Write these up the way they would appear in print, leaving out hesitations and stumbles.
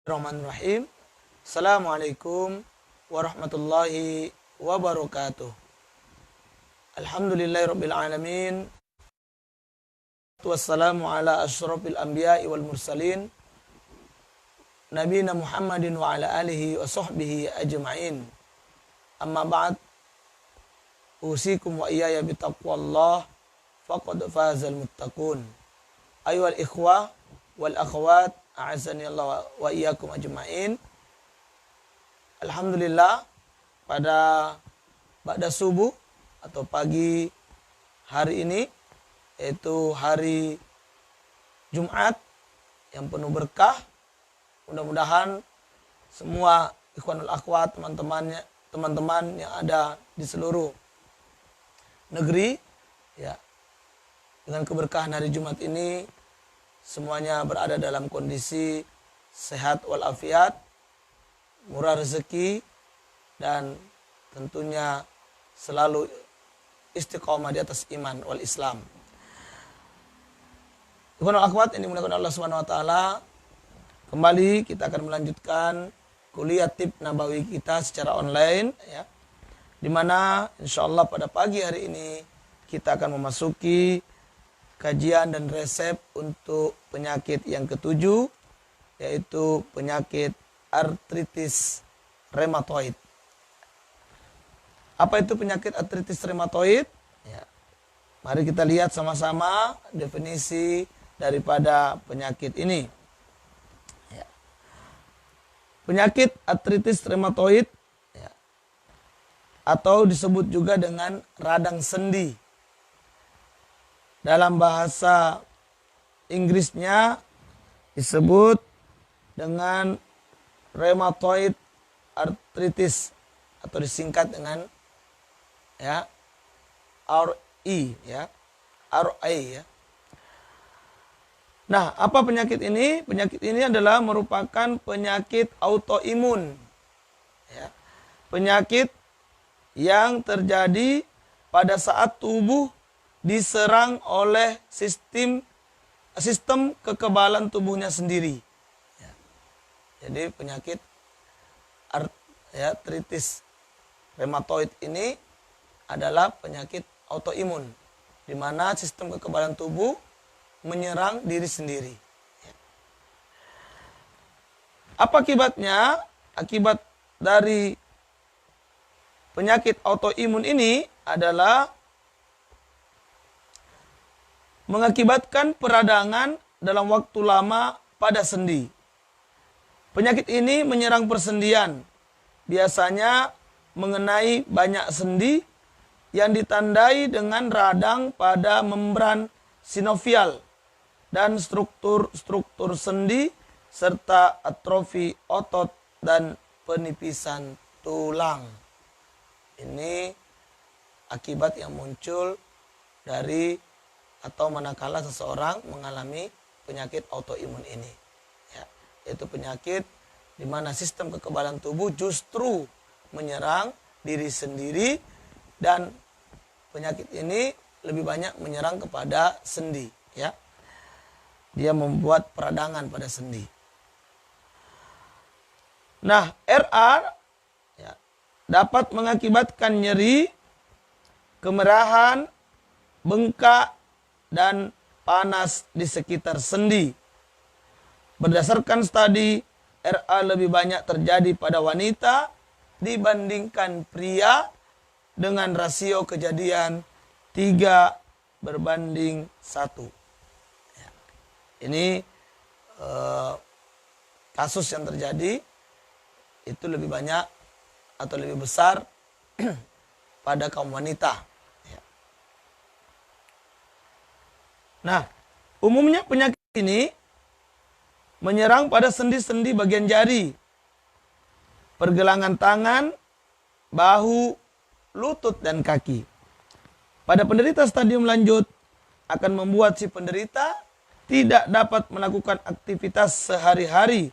Bismillahirrahmanirrahim. Assalamualaikum warahmatullahi wabarakatuh. Alhamdulillahirabbil alamin. Wassalamu ala asyrafil anbiya'i wal mursalin nabiyina Muhammadin wa ala alihi wa sahbihi ajma'in. Amma ba'd. Usikum wa iyaya bitaqwallah faqad fazal muttaqun. Ayyuhal ikhwah wal akhwat, a'azzani Allah wa iyyakum ajma'in. Alhamdulillah, pada subuh atau pagi hari ini, yaitu hari Jumat yang penuh berkah, mudah-mudahan semua ikhwanul akhwat, teman-teman yang ada di seluruh negeri, ya, dengan keberkahan hari Jumat ini semuanya berada dalam kondisi sehat walafiat, murah rezeki, dan tentunya selalu istiqomah di atas iman wal Islam. Ikhwanul akhwat ini dimuliakan Allah Subhanahu wa taala. Kembali kita akan melanjutkan kuliah Tib Nabawi kita secara online, ya. Di mana insyaallah pada pagi hari ini kita akan memasuki kajian dan resep untuk penyakit yang ketujuh, yaitu penyakit artritis rheumatoid. Apa itu penyakit artritis rheumatoid? Ya. Mari kita lihat sama-sama definisi daripada penyakit ini. Ya. Penyakit artritis rheumatoid, ya, atau disebut juga dengan radang sendi. Dalam bahasa Inggrisnya disebut dengan rheumatoid arthritis atau disingkat dengan, ya, RE, ya, RA, ya. Nah, apa penyakit ini? Penyakit ini adalah merupakan penyakit autoimun, ya. Penyakit yang terjadi pada saat tubuh diserang oleh sistem kekebalan tubuhnya sendiri. Ya. Jadi penyakit artritis rheumatoid ini adalah penyakit autoimun, di mana sistem kekebalan tubuh menyerang diri sendiri. Ya. Apa akibatnya? Akibat dari penyakit autoimun ini adalah mengakibatkan peradangan dalam waktu lama pada sendi. Penyakit ini menyerang persendian, biasanya mengenai banyak sendi yang ditandai dengan radang pada membran sinovial dan struktur sendi serta atrofi otot dan penipisan tulang. Ini akibat yang muncul dari atau manakala seseorang mengalami penyakit autoimun ini, ya, yaitu penyakit di mana sistem kekebalan tubuh justru menyerang diri sendiri, dan penyakit ini lebih banyak menyerang kepada sendi, ya. Dia membuat peradangan pada sendi. Nah, RA, ya, dapat mengakibatkan nyeri, kemerahan, bengkak, dan panas di sekitar sendi. Berdasarkan studi, RA lebih banyak terjadi pada wanita dibandingkan pria dengan rasio kejadian 3:1. Ya. Ini kasus yang terjadi itu lebih banyak atau lebih besar pada kaum wanita. Nah, umumnya penyakit ini menyerang pada sendi-sendi bagian jari, pergelangan tangan, bahu, lutut, dan kaki. Pada penderita stadium lanjut, akan membuat si penderita tidak dapat melakukan aktivitas sehari-hari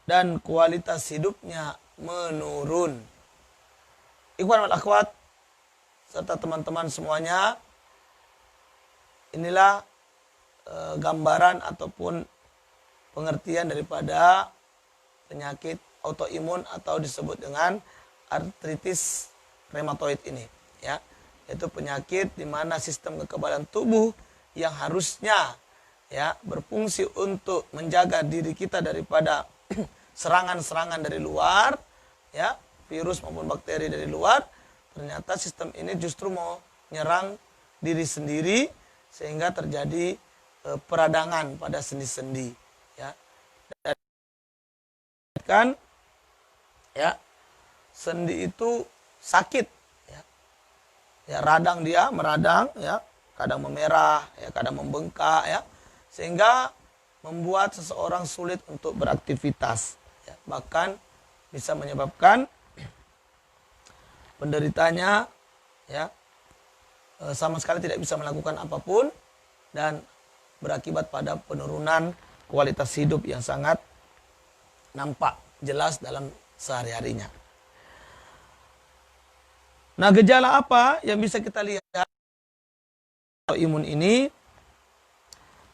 dan kualitas hidupnya menurun. Ikhwan wal akhwat serta teman-teman semuanya, inilah gambaran ataupun pengertian daripada penyakit autoimun atau disebut dengan artritis reumatoid ini, ya. Itu penyakit di mana sistem kekebalan tubuh yang harusnya ya berfungsi untuk menjaga diri kita daripada serangan-serangan dari luar, ya, virus maupun bakteri dari luar, ternyata sistem ini justru mau nyerang diri sendiri sehingga terjadi peradangan pada sendi-sendi, ya. Dan kan ya sendi itu sakit, ya. Ya radang, dia meradang, ya, kadang memerah, ya, kadang membengkak, ya, sehingga membuat seseorang sulit untuk beraktivitas, ya. Bahkan bisa menyebabkan penderitanya ya sama sekali tidak bisa melakukan apapun dan berakibat pada penurunan kualitas hidup yang sangat nampak jelas dalam sehari-harinya. Nah, gejala apa yang bisa kita lihat autoimun ini?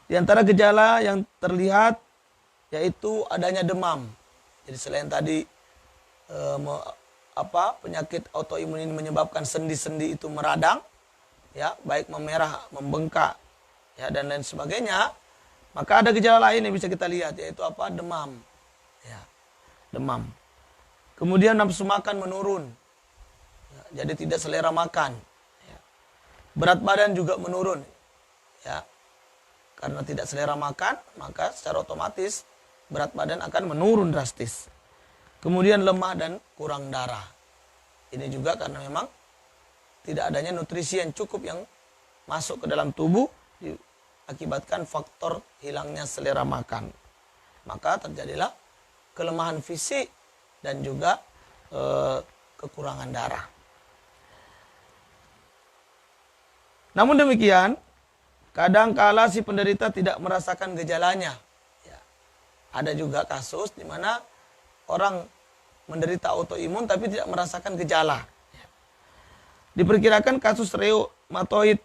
Di antara gejala yang terlihat yaitu adanya demam. Jadi selain tadi penyakit autoimun ini menyebabkan sendi-sendi itu meradang, ya, baik memerah, membengkak, ya, dan lain sebagainya, maka ada gejala lain yang bisa kita lihat, yaitu apa? Demam, ya, demam. Kemudian nafsu makan menurun, ya, jadi tidak selera makan, ya. Berat badan juga menurun, ya, karena tidak selera makan, maka secara otomatis berat badan akan menurun drastis. Kemudian lemah dan kurang darah. Ini juga karena memang tidak adanya nutrisi yang cukup yang masuk ke dalam tubuh diakibatkan faktor hilangnya selera makan. Maka terjadilah kelemahan fisik dan juga kekurangan darah. Namun demikian, kadangkala si penderita tidak merasakan gejalanya. Ya. Ada juga kasus di mana orang menderita autoimun tapi tidak merasakan gejala. Diperkirakan kasus reumatoid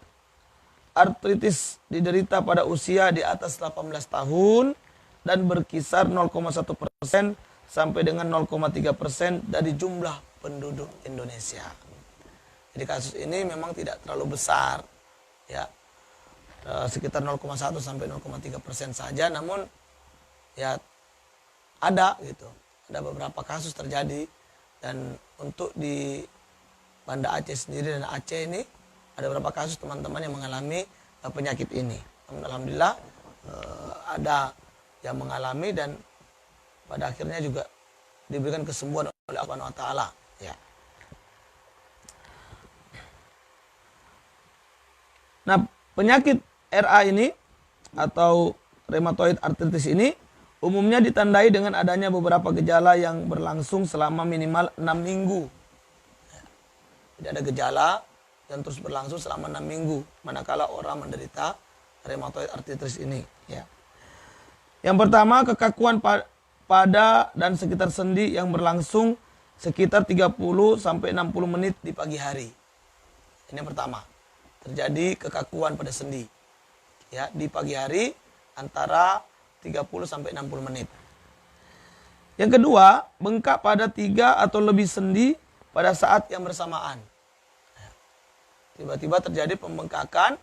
artritis diderita pada usia di atas 18 tahun dan berkisar 0,1% sampai dengan 0,3% dari jumlah penduduk Indonesia. Jadi kasus ini memang tidak terlalu besar, ya, sekitar 0,1 sampai 0,3% saja, namun ya ada gitu. Ada beberapa kasus terjadi, dan untuk di Banda Aceh sendiri dan Aceh ini ada beberapa kasus teman-teman yang mengalami penyakit ini. Alhamdulillah ada yang mengalami dan pada akhirnya juga diberikan kesembuhan oleh Allah Subhanahu wa taala, ya. Nah, penyakit RA ini atau reumatoid arthritis ini umumnya ditandai dengan adanya beberapa gejala yang berlangsung selama minimal 6 minggu. Jadi ada gejala yang terus berlangsung selama 6 minggu manakala orang menderita reumatoid arthritis ini, ya. Yang pertama, kekakuan pada dan sekitar sendi yang berlangsung sekitar 30 sampai 60 menit di pagi hari. Ini yang pertama. Terjadi kekakuan pada sendi, ya, di pagi hari antara 30 sampai 60 menit. Yang kedua, bengkak pada 3 atau lebih sendi pada saat yang bersamaan. Tiba-tiba terjadi pembengkakan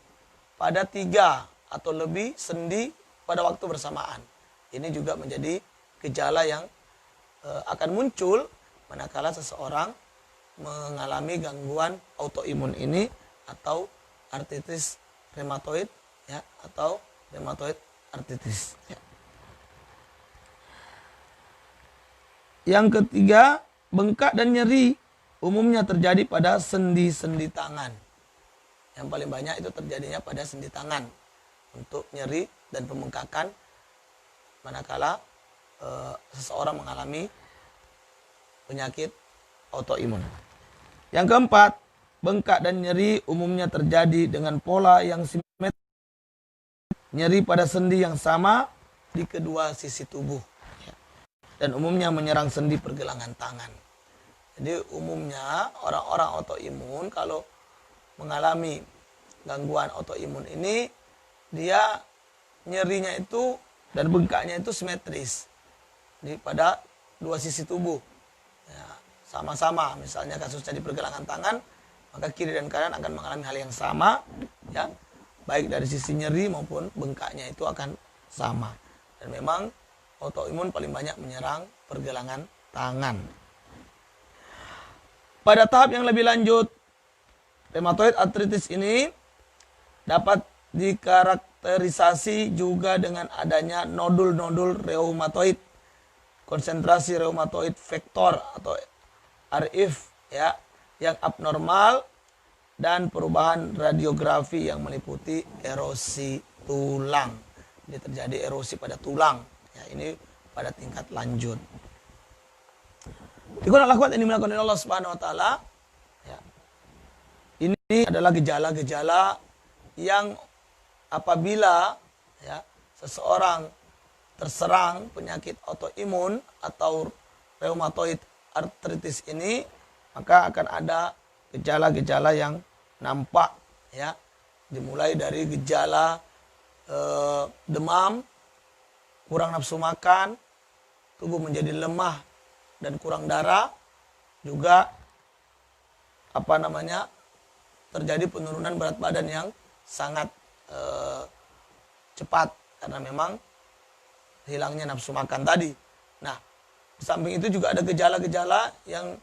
pada 3 atau lebih sendi pada waktu bersamaan. Ini juga menjadi gejala yang akan muncul manakala seseorang mengalami gangguan autoimun ini atau artritis reumatoid, ya, atau reumatoid artritis, ya. Yang ketiga, bengkak dan nyeri umumnya terjadi pada sendi-sendi tangan. Yang paling banyak itu terjadinya pada sendi tangan untuk nyeri dan pembengkakan manakala seseorang mengalami penyakit autoimun. Yang keempat, bengkak dan nyeri umumnya terjadi dengan pola yang simetris, nyeri pada sendi yang sama di kedua sisi tubuh, dan umumnya menyerang sendi pergelangan tangan. Jadi umumnya orang-orang autoimun kalau mengalami gangguan autoimun ini, dia nyerinya itu dan bengkaknya itu simetris pada dua sisi tubuh. Ya, sama-sama, misalnya kasusnya di pergelangan tangan, maka kiri dan kanan akan mengalami hal yang sama, ya, baik dari sisi nyeri maupun bengkaknya itu akan sama. Dan memang autoimun paling banyak menyerang pergelangan tangan. Pada tahap yang lebih lanjut, rheumatoid arthritis ini dapat dikarakterisasi juga dengan adanya nodul-nodul reumatoid, konsentrasi reumatoid faktor atau RF, ya, yang abnormal, dan perubahan radiografi yang meliputi erosi tulang. Jadi terjadi erosi pada tulang. Ya, ini pada tingkat lanjut. Ikhwan al-akhwat ini melakukan Allah Subhanahu wa taala. Ya. Ini adalah gejala-gejala yang apabila, ya, seseorang terserang penyakit autoimun atau rheumatoid arthritis ini, maka akan ada gejala-gejala yang nampak, ya. Dimulai dari gejala demam, kurang nafsu makan, tubuh menjadi lemah dan kurang darah, juga terjadi penurunan berat badan yang sangat cepat karena memang hilangnya nafsu makan tadi. Nah, di samping itu juga ada gejala-gejala yang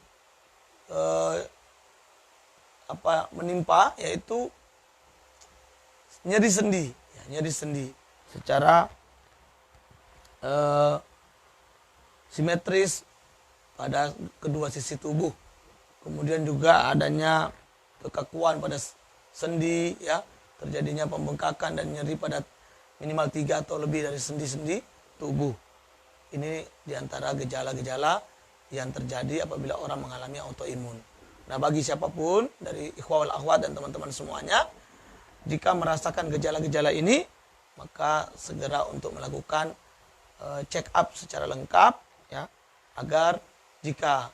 menimpa, yaitu nyeri sendi, ya, nyeri sendi secara simetris pada kedua sisi tubuh. Kemudian juga adanya kekakuan pada sendi, ya, terjadinya pembengkakan dan nyeri pada minimal 3 atau lebih dari sendi-sendi tubuh. Ini diantara gejala-gejala yang terjadi apabila orang mengalami autoimun. Nah, bagi siapapun dari ikhwal akhwat dan teman-teman semuanya, jika merasakan gejala-gejala ini, maka segera untuk melakukan check up secara lengkap, ya, agar jika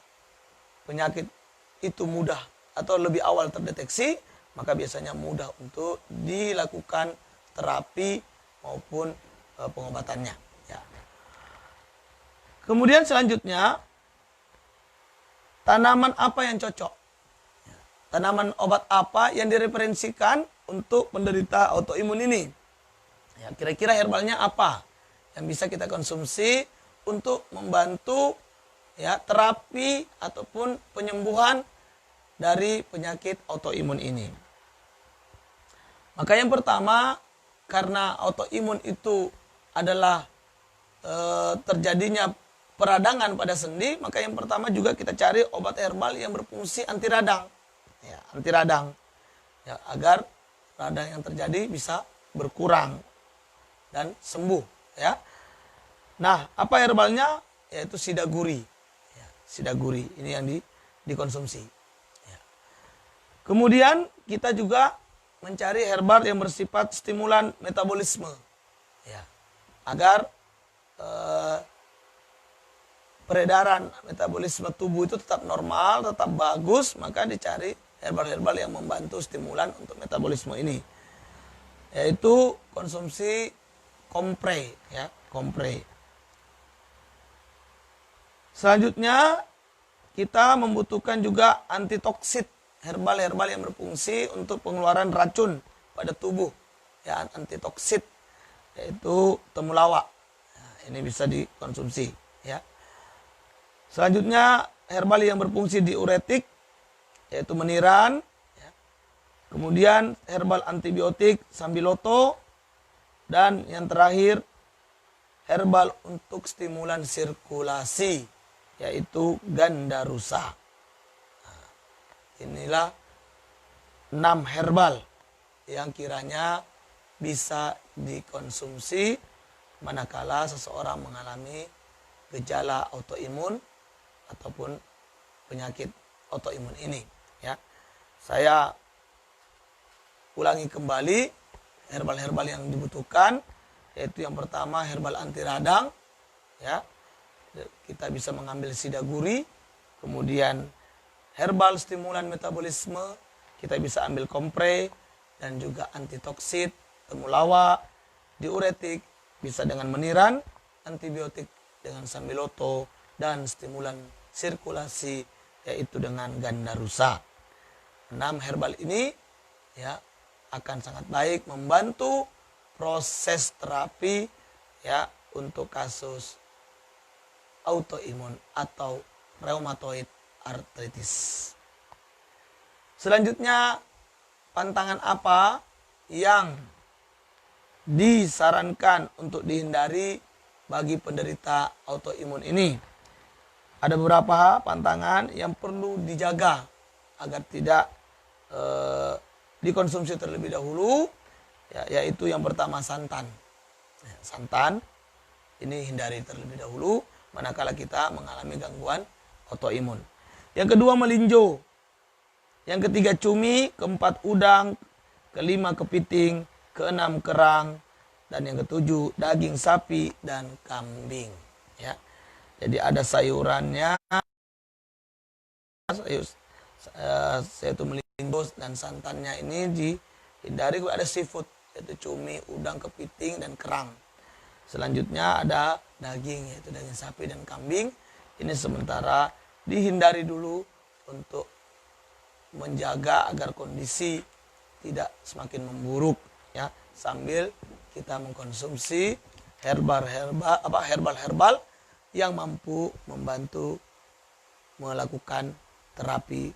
penyakit itu mudah atau lebih awal terdeteksi, maka biasanya mudah untuk dilakukan terapi maupun pengobatannya. Ya. Kemudian selanjutnya, tanaman apa yang cocok? Ya. Tanaman obat apa yang direferensikan untuk penderita autoimun ini? Ya, kira-kira herbalnya apa yang bisa kita konsumsi untuk membantu, ya, terapi ataupun penyembuhan dari penyakit autoimun ini. Maka yang pertama, karena autoimun itu adalah terjadinya peradangan pada sendi, maka yang pertama juga kita cari obat herbal yang berfungsi anti radang. Ya, anti radang. Ya, agar radang yang terjadi bisa berkurang dan sembuh, ya. Nah, apa herbalnya? Yaitu sidaguri. Ya, sidaguri ini yang dikonsumsi. Ya. Kemudian kita juga mencari herbal yang bersifat stimulan metabolisme, ya, agar peredaran metabolisme tubuh itu tetap normal, tetap bagus, maka dicari herbal-herbal yang membantu stimulan untuk metabolisme ini, yaitu konsumsi kompre, ya, kompre. Selanjutnya kita membutuhkan juga antitoksit, herbal-herbal yang berfungsi untuk pengeluaran racun pada tubuh, ya, antitoksit, yaitu temulawak. Nah, ini bisa dikonsumsi, ya. Selanjutnya herbal yang berfungsi diuretik, yaitu meniran, ya. Kemudian herbal antibiotik sambiloto, dan yang terakhir herbal untuk stimulan sirkulasi, yaitu gandarusa. Inilah 6 herbal yang kiranya bisa dikonsumsi manakala seseorang mengalami gejala autoimun ataupun penyakit autoimun ini, ya. Saya ulangi kembali herbal-herbal yang dibutuhkan, yaitu yang pertama herbal anti radang, ya. Kita bisa mengambil sidaguri, kemudian herbal stimulan metabolisme, kita bisa ambil kompre, dan juga antitoksit, temulawak, diuretik, bisa dengan meniran, antibiotik dengan sambiloto, dan stimulan sirkulasi, yaitu dengan gandarusa. 6 herbal ini ya akan sangat baik membantu proses terapi ya untuk kasus autoimun atau rheumatoid arthritis. Selanjutnya, pantangan apa yang disarankan untuk dihindari bagi penderita autoimun ini? Ada beberapa pantangan yang perlu dijaga agar tidak dikonsumsi terlebih dahulu, ya, yaitu yang pertama santan. Ya, santan ini hindari terlebih dahulu manakala kita mengalami gangguan autoimun. Yang kedua melinjo, yang ketiga cumi, keempat udang, kelima kepiting, keenam kerang, dan yang ketujuh daging sapi dan kambing. Ya, jadi ada sayurannya, yaitu melinjo dan santannya ini dihindari. Ada seafood yaitu cumi, udang, kepiting, dan kerang. Selanjutnya ada daging, yaitu daging sapi dan kambing. Ini sementara dihindari dulu untuk menjaga agar kondisi tidak semakin memburuk, ya, sambil kita mengkonsumsi herbal yang mampu membantu melakukan terapi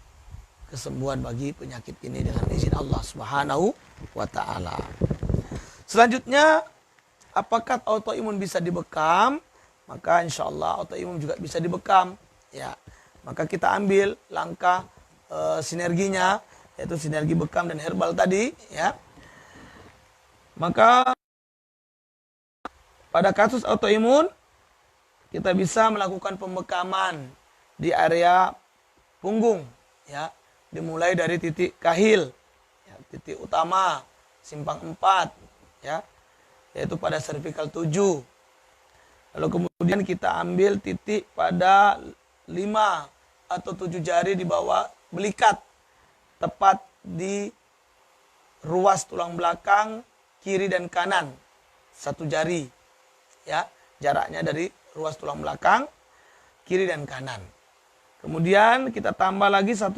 kesembuhan bagi penyakit ini dengan izin Allah Subhanahu wa taala. Selanjutnya, apakah autoimun bisa dibekam? Maka insya Allah autoimun juga bisa dibekam. Ya, maka kita ambil langkah sinerginya, yaitu sinergi bekam dan herbal tadi. Ya, maka pada kasus autoimun kita bisa melakukan pembekaman di area punggung. Ya, dimulai dari titik kahil, ya, titik utama, simpang 4, ya, yaitu pada cervical 7. Lalu kemudian kita ambil titik pada 5 atau 7 jari di bawah belikat, tepat di ruas tulang belakang kiri dan kanan, 1 jari, ya, jaraknya dari ruas tulang belakang kiri dan kanan. Kemudian kita tambah lagi 2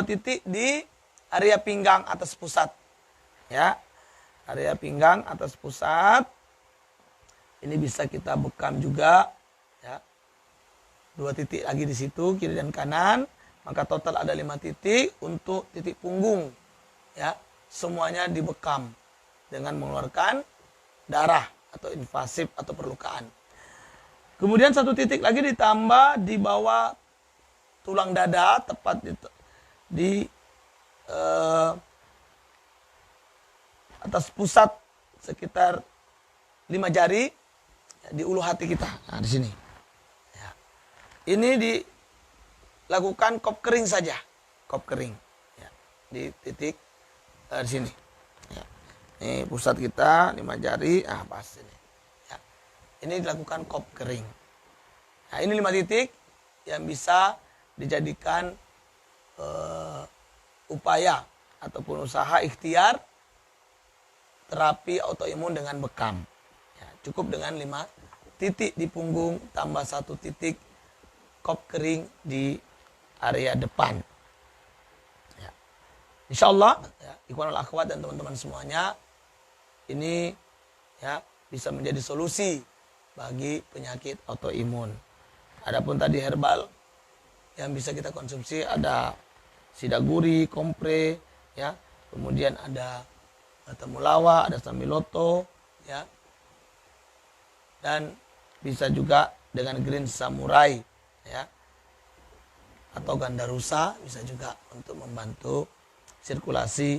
titik di area pinggang atas pusat, ya, area pinggang atas pusat. Ini bisa kita bekam juga, ya, 2 titik lagi di situ kiri dan kanan. Maka total ada 5 titik untuk titik punggung, ya, semuanya dibekam dengan mengeluarkan darah atau invasif atau perlukaan. Kemudian 1 titik lagi ditambah di bawah tulang dada, tepat di atas pusat sekitar 5 jari, ya, di ulu hati kita. Nah, di sini. Ya. Ini dilakukan kop kering saja, kop kering, ya, di titik di sini. Ya. Ini pusat kita 5 jari, pas ini. Ya. Ini dilakukan kop kering. Nah, ini 5 titik yang bisa dijadikan upaya ataupun usaha ikhtiar terapi autoimun dengan bekam. Ya, cukup dengan 5 titik di punggung tambah 1 titik kop kering di area depan. Ya. Insya Allah, ya, ikhwanul akhwat dan teman-teman semuanya, ini, ya, bisa menjadi solusi bagi penyakit autoimun. Adapun tadi herbal yang bisa kita konsumsi ada sidaguri, kompre, ya, kemudian ada temulawak, ada sambiloto, ya, dan bisa juga dengan green samurai, ya, atau gandarusa bisa juga untuk membantu sirkulasi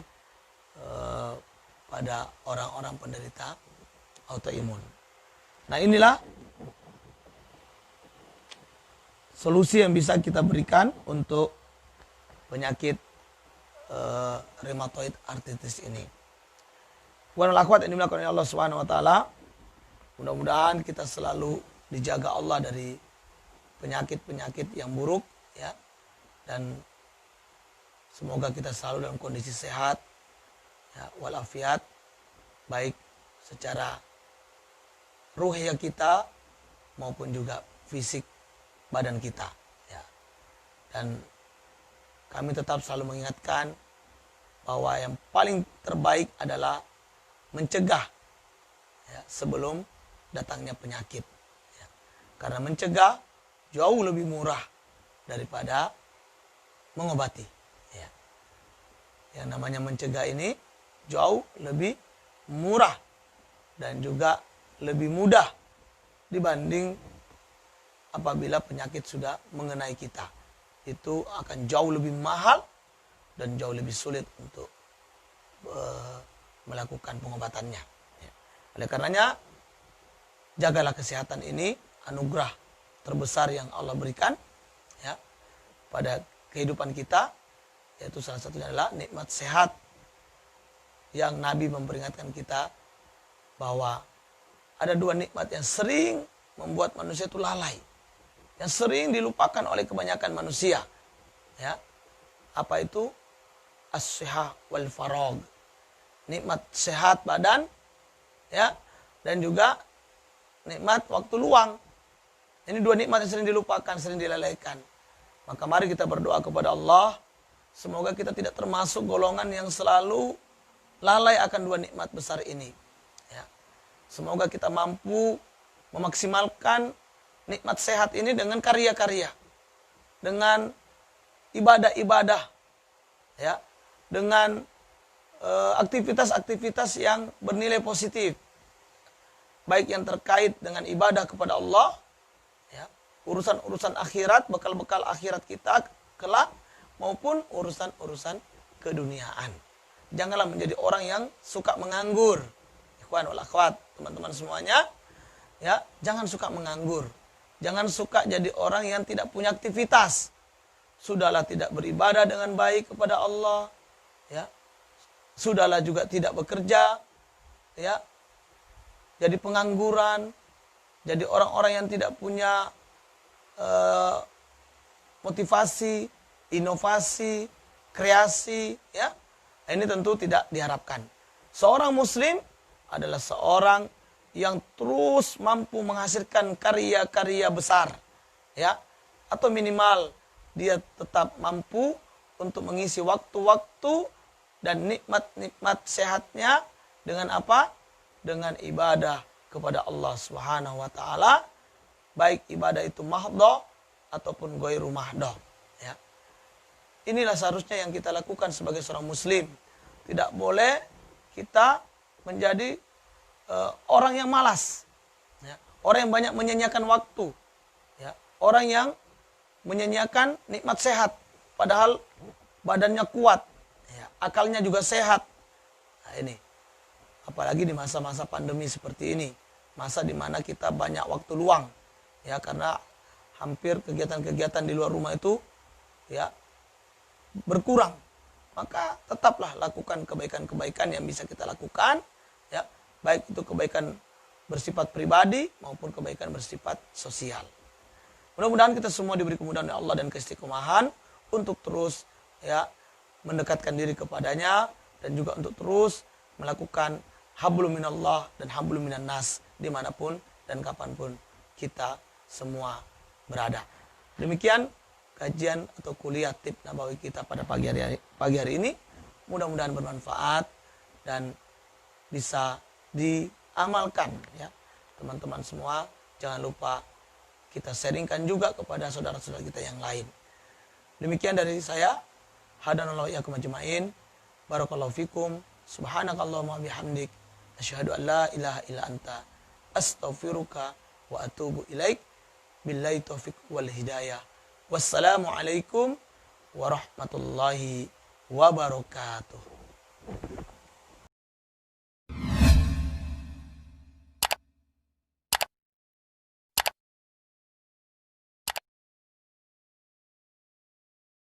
pada orang-orang penderita autoimun. Nah, inilah solusi yang bisa kita berikan untuk penyakit rheumatoid arthritis ini. Wa akhwat yang dimuliakan oleh Allah Subhanahu wa taala, mudah-mudahan kita selalu dijaga Allah dari penyakit-penyakit yang buruk, ya. Dan semoga kita selalu dalam kondisi sehat, ya, walafiat, baik secara ruhiyah kita maupun juga fisik badan kita. Ya. Dan kami tetap selalu mengingatkan bahwa yang paling terbaik adalah mencegah ya, sebelum datangnya penyakit. Ya. Karena mencegah jauh lebih murah daripada mengobati. Ya. Yang namanya mencegah ini jauh lebih murah dan juga lebih mudah dibanding apabila penyakit sudah mengenai kita. Itu akan jauh lebih mahal dan jauh lebih sulit untuk melakukan pengobatannya. Ya. Oleh karenanya, jagalah kesehatan ini, anugerah terbesar yang Allah berikan ya, pada kehidupan kita, yaitu salah satunya adalah nikmat sehat yang Nabi memperingatkan kita bahwa ada dua nikmat yang sering membuat manusia itu lalai, yang sering dilupakan oleh kebanyakan manusia. Ya. Apa itu? As-sihah wal farag. Nikmat sehat badan ya, dan juga nikmat waktu luang. Ini dua nikmat yang sering dilupakan, sering dilalaikan. Maka mari kita berdoa kepada Allah, semoga kita tidak termasuk golongan yang selalu lalai akan dua nikmat besar ini. Ya. Semoga kita mampu memaksimalkan nikmat sehat ini dengan karya-karya, dengan ibadah-ibadah, ya, dengan aktivitas-aktivitas yang bernilai positif, baik yang terkait dengan ibadah kepada Allah, ya, urusan-urusan akhirat, bekal-bekal akhirat kita kelak, maupun urusan-urusan keduniaan. Janganlah menjadi orang yang suka menganggur. Ikhwan wal akhwat, teman-teman semuanya, ya, jangan suka menganggur. Jangan suka jadi orang yang tidak punya aktivitas. Sudahlah tidak beribadah dengan baik kepada Allah, ya. Sudahlah juga tidak bekerja, ya. Jadi pengangguran, jadi orang-orang yang tidak punya motivasi, inovasi, kreasi, ya. Ini tentu tidak diharapkan. Seorang muslim adalah seorang yang terus mampu menghasilkan karya-karya besar, ya, atau minimal dia tetap mampu untuk mengisi waktu-waktu dan nikmat-nikmat sehatnya dengan apa? Dengan ibadah kepada Allah Subhanahu wa taala, baik ibadah itu mahdhah ataupun ghairu mahdhah, ya. Inilah seharusnya yang kita lakukan sebagai seorang muslim. Tidak boleh kita menjadi orang yang malas, ya. Orang yang banyak menyanyiakan waktu, ya. Orang yang menyanyiakan nikmat sehat, padahal badannya kuat, ya. Akalnya juga sehat. Nah, ini apalagi di masa-masa pandemi seperti ini, masa di mana kita banyak waktu luang, ya, karena hampir kegiatan-kegiatan di luar rumah itu, ya, berkurang. Maka tetaplah lakukan kebaikan-kebaikan yang bisa kita lakukan, ya, baik itu kebaikan bersifat pribadi maupun kebaikan bersifat sosial. Mudah-mudahan kita semua diberi kemudahan oleh Allah dan keistiqomahan untuk terus, ya, mendekatkan diri kepadanya dan juga untuk terus melakukan hablum minallah dan hablum minan nas dimanapun dan kapanpun kita semua berada. Demikian kajian atau kuliah tip nabawi kita pada pagi hari ini. Mudah-mudahan bermanfaat dan bisa diamalkan, ya. Teman-teman semua, jangan lupa kita sharingkan juga kepada saudara-saudara kita yang lain. Demikian dari saya. Hadanallahu iyyakum ajmain. Barakallahu fikum. Subhanakallahumma bihamdik. Asyhadu an la ilaha illa anta. Astaghfiruka wa atubu ilaik. Billahi taufiq wal hidayah. Wassalamualaikum warahmatullahi wabarakatuh.